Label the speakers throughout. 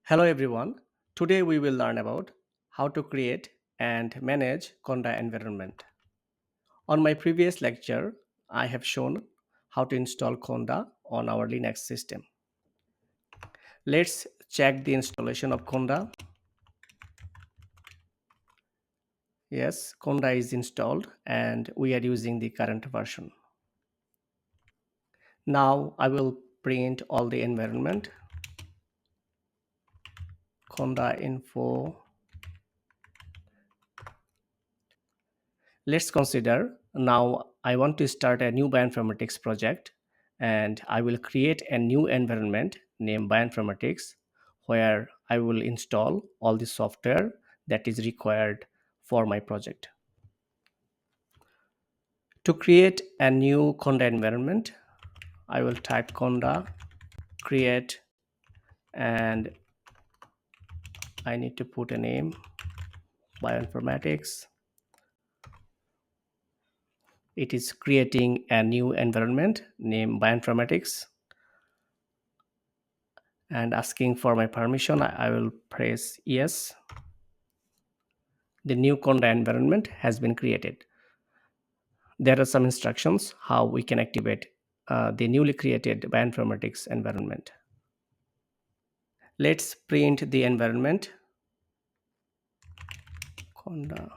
Speaker 1: Hello everyone. Today we will learn about how to create and manage Conda environment. On my previous lecture, I have shown how to install Conda on our Linux system. Let's check the installation of Conda. Yes, Conda is installed and we are using the current version. Now I will print all the environment. Conda info. Let's consider now I want to start a new bioinformatics project and I will create a new environment named bioinformatics where I will install all the software that is required for my project. To create a new Conda environment, I will type Conda create and I need to put a name bioinformatics. It is creating a new environment named bioinformatics and asking for my permission. I will press yes. The new Conda environment has been created. There are some instructions how we can activate the newly created bioinformatics environment. Let's print the environment. Conda.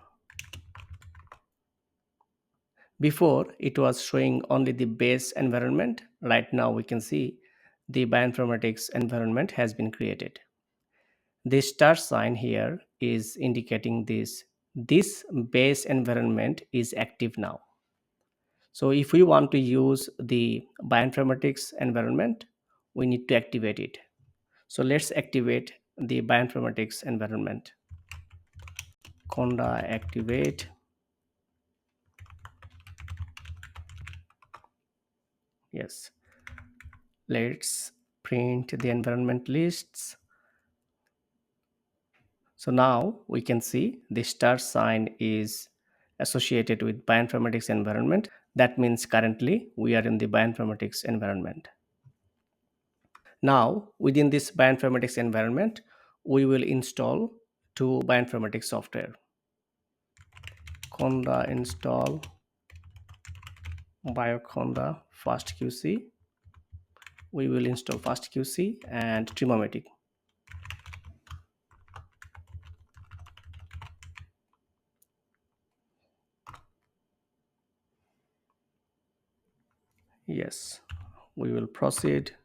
Speaker 1: Before it was showing only the base environment. Right now we can see the bioinformatics environment has been created. The star sign here is indicating this base environment is active now. So if we want to use the bioinformatics environment, we need to activate it. So let's activate the bioinformatics environment. Conda activate. Yes. Let's print the environment lists. So now we can see the star sign is associated with bioinformatics environment. That means currently we are in the bioinformatics environment. Now, within this bioinformatics environment, we will install two bioinformatics software. Conda install bioconda fastqc. We will install fastqc and Trigonometric. Yes, we will proceed.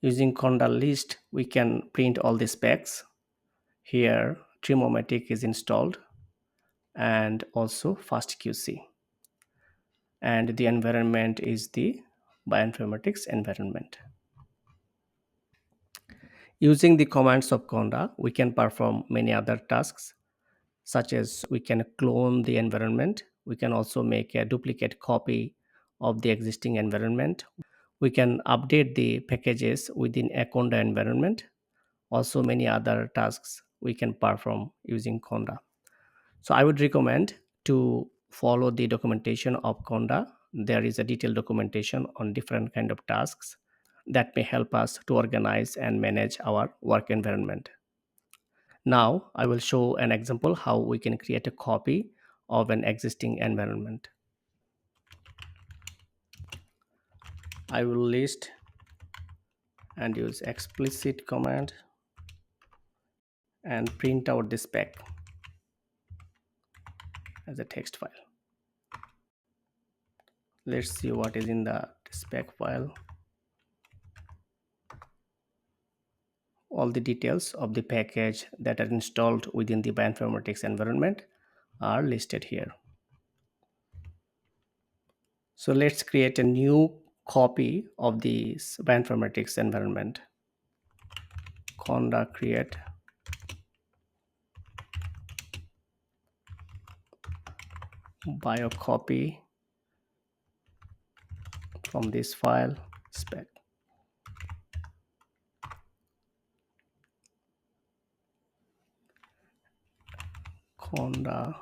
Speaker 1: Using Conda list, we can print all the specs. Here, Trigonometric is installed and also fastqc. And the environment is the bioinformatics environment. Using the commands of Conda, we can perform many other tasks, such as we can clone the environment. We can also make a duplicate copy of the existing environment. We can update the packages within a Conda environment. Also, many other tasks we can perform using Conda. So I would recommend to follow the documentation of Conda. There is a detailed documentation on different kind of tasks that may help us to organize and manage our work environment. Now I will show an example how we can create a copy of an existing environment. I will list and use explicit command and print out the spec as a text file. Let's see what is in the spec file. All the details of the package that are installed within the bioinformatics environment are listed here. So let's create a new copy of this bioinformatics environment. Conda create biocopy from this file spec. Conda.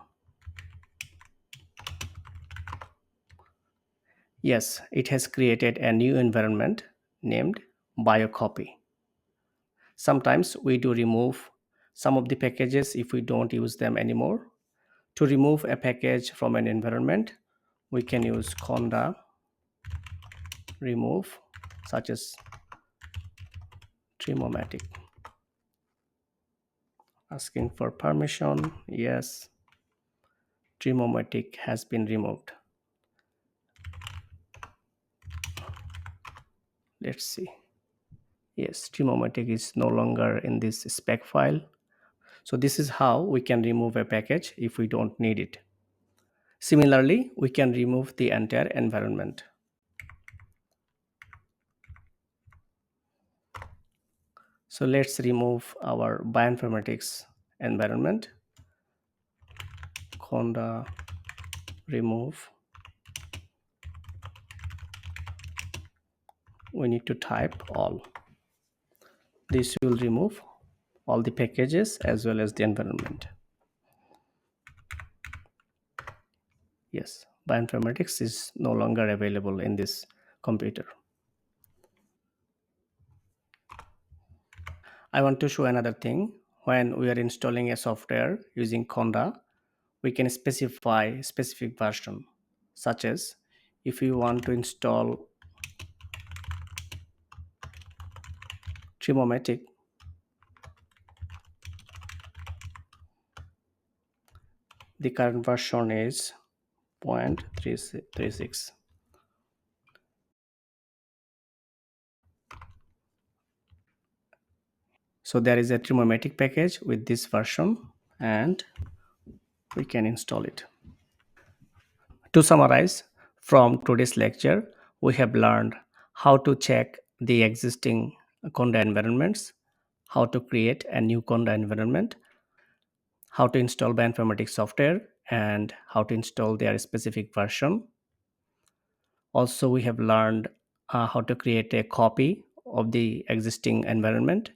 Speaker 1: Yes, it has created a new environment named biocopy. Sometimes we do remove some of the packages if we don't use them anymore. To remove a package from an environment, we can use Conda remove, such as Genomics. Asking for permission, yes, Genomics has been removed. Let's see. Yes, Genomics is no longer in this spec file. So this is how we can remove a package if we don't need it. Similarly, we can remove the entire environment. So let's remove our bioinformatics environment. Conda remove. We need to type all. This will remove all the packages as well as the environment. Yes, bioinformatics is no longer available in this computer. I want to show another thing. When we are installing a software using Conda, we can specify specific version, such as if you want to install Genomics, the current version is 0.36. So there is a Genomics package with this version and we can install it. To summarize, from today's lecture, we have learned how to check the existing Conda environments, how to create a new Conda environment, how to install bioinformatics software, and how to install their specific version. Also, we have learned how to create a copy of the existing environment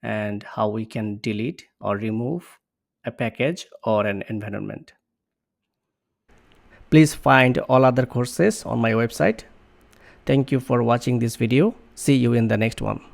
Speaker 1: and how we can delete or remove a package or an environment. Please find all other courses on my website. Thank you for watching this video. See you in the next one.